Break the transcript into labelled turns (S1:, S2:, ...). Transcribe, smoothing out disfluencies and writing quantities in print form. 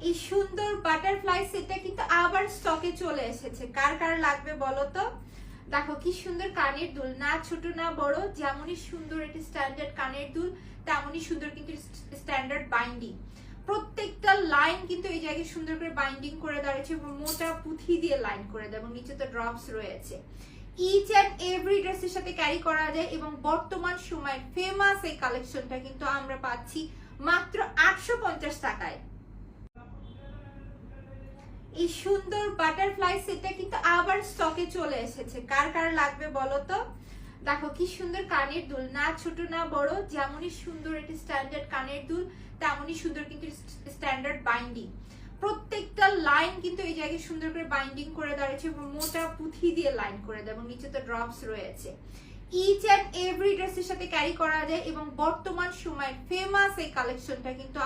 S1: এই সুন্দর বাটারফ্লাই সেটটা কিন্তু আবার স্টকে চলে এসেছে। কার কার লাগবে বলো তো। দেখো কি সুন্দর কানের দুল, না ছোট না বড়, যেমনই সুন্দর একটি স্ট্যান্ডার্ড কানের দুল তেমনই সুন্দর কিন্তু স্ট্যান্ডার্ড বাইন্ডিং। প্রত্যেকটা লাইন কিন্তু এই জায়গায় সুন্দর করে বাইন্ডিং করে দাঁড়িয়েছে এবং মোটা পুঁথি দিয়ে লাইন করে দেয় এবং নিচে তো ড্রপস রয়েছে। ইচ অ্যান্ড এভরি ড্রেসের সাথে ক্যারি করা যায় এবং বর্তমান সময়ের ফেমাস এই কালেকশনটা কিন্তু আমরা পাচ্ছি মাত্র 850 টাকায়। এই সুন্দর বাটারফ্লাই সেটটা কিন্তু আবার স্টকে চলে এসেছে। কার কার লাগবে বলো তো। দেখো কি সুন্দর কানের দুল, না ছোট না বড়, যেমনই সুন্দর একটি স্ট্যান্ডার্ড কানের দুল তেমনই সুন্দর কিন্তু স্ট্যান্ডার্ড বাইন্ডিং। প্রত্যেকটা লাইন কিন্তু এই জায়গায় সুন্দর করে বাইন্ডিং করে দাঁড়িয়েছে এবং মোটা পুঁথি দিয়ে লাইন করে দেয় এবং নিচে তো ড্রপস রয়েছে। ইচ অ্যান্ড এভরি ড্রেসের সাথে ক্যারি করা যায় এবং বর্তমান সময়ের ফেমাস এই কালেকশনটা কিন্তু